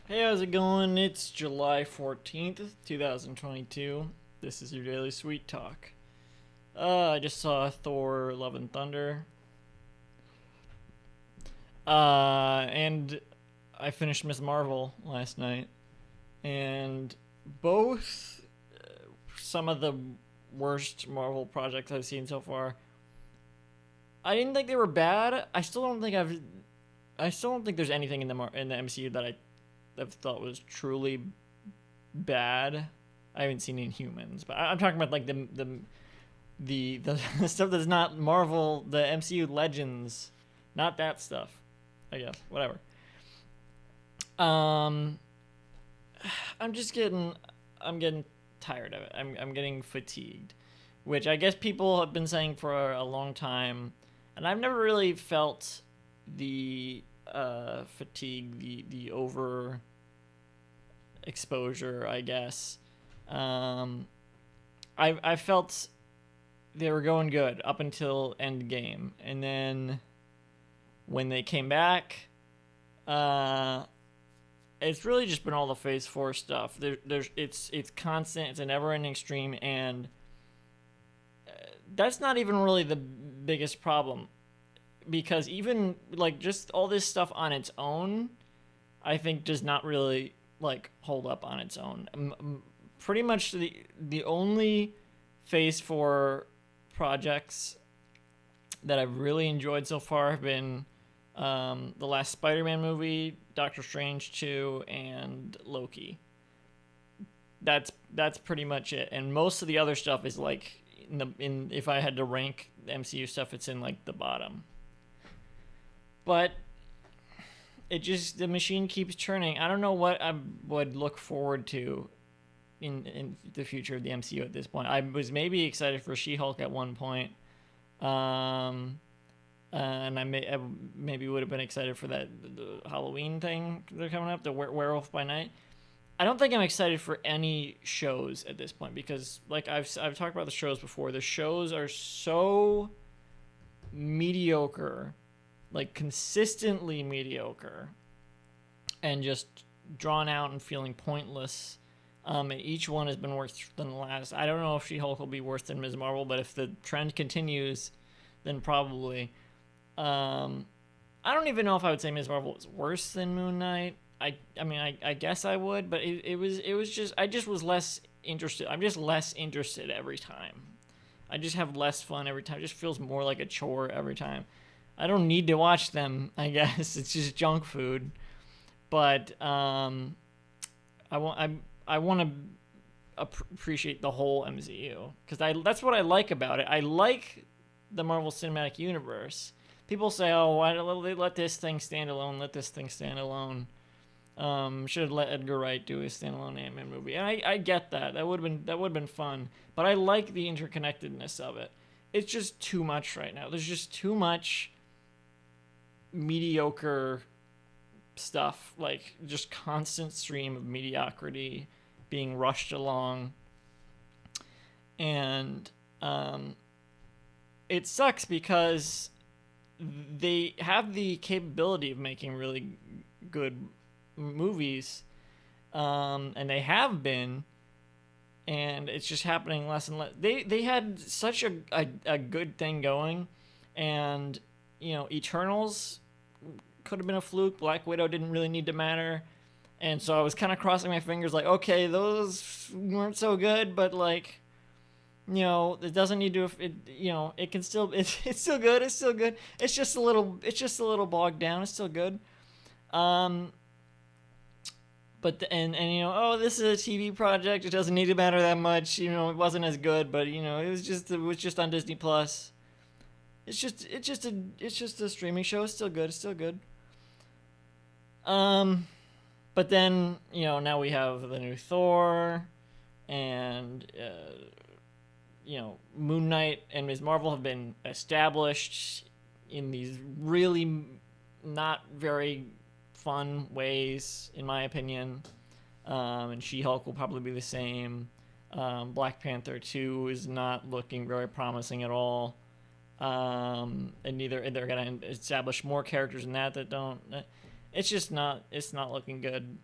Hey, how's it going? It's July 14th, 2022. This is your daily sweet talk. I just saw Thor Love and Thunder. And I finished Miss Marvel last night. And both some of the worst Marvel projects I've seen so far. I didn't think they were bad. I still don't think there's anything in the MCU that I have thought was truly bad. I haven't seen Inhumans, but I'm talking about like the stuff that's not Marvel, the MCU Legends, not that stuff. I guess whatever. Um, I'm just getting I'm getting tired of it. I'm getting fatigued, which I guess people have been saying for a long time, and I've never really felt the fatigue, the over exposure, I guess. Um, I felt they were going good up until Endgame, and then when they came back, uh, it's really just been all the Phase Four stuff. It's constant. It's a never-ending stream, and that's not even really the biggest problem because even like just all this stuff on its own, I think does not really like hold up on its own. Pretty much the only Phase Four projects that I've really enjoyed so far have been the last Spider-Man movie, Doctor Strange 2, and Loki. That's pretty much it. And most of the other stuff is like in if I had to rank the MCU stuff, it's in like the bottom. But it just the machine keeps churning. I don't know what I would look forward to in the future of the MCU at this point. I was maybe excited for She-Hulk at one point. And I maybe would have been excited for that the Halloween thing they're coming up, the Werewolf by Night. I don't think I'm excited for any shows at this point because, like I've talked about the shows before, the shows are so mediocre, like consistently mediocre, and just drawn out and feeling pointless. And each one has been worse than the last. I don't know if She-Hulk will be worse than Ms. Marvel, but if the trend continues, then probably. Um, I don't even know if I would say Ms. Marvel was worse than Moon Knight. I guess I would, but it was just I just was less interested. I'm just less interested every time. I just have less fun every time. It just feels more like a chore every time. I don't need to watch them. I guess it's just junk food. But I want to appreciate the whole MCU because I that's what I like about it. I like the Marvel Cinematic Universe. People say, "Oh, why don't they let this thing stand alone? Let this thing stand alone." Should have let Edgar Wright do his standalone Ant-Man movie, and I get that. That would have been fun. But I like the interconnectedness of it. It's just too much right now. There's just too much mediocre stuff, like just constant stream of mediocrity being rushed along, and it sucks because they have the capability of making really good movies, and they have been, and it's just happening less and less. They had such a good thing going, and Eternals could have been a fluke. Black Widow didn't really need to matter. And so I was kind of crossing my fingers, like, okay, those weren't so good, but like, it doesn't need to. It can still. It's still good. It's still good. It's just a little. It's just a little bogged down. It's still good. Um, oh, this is a TV project. It doesn't need to matter that much. It wasn't as good, but it was just on Disney Plus. It's just a streaming show. It's still good. It's still good. Um, but then now we have the new Thor, and Moon Knight and Ms. Marvel have been established in these really not very fun ways, in my opinion. And She-Hulk will probably be the same. Black Panther 2 is not looking very promising at all. And neither they're gonna establish more characters in that don't. It's just not. It's not looking good.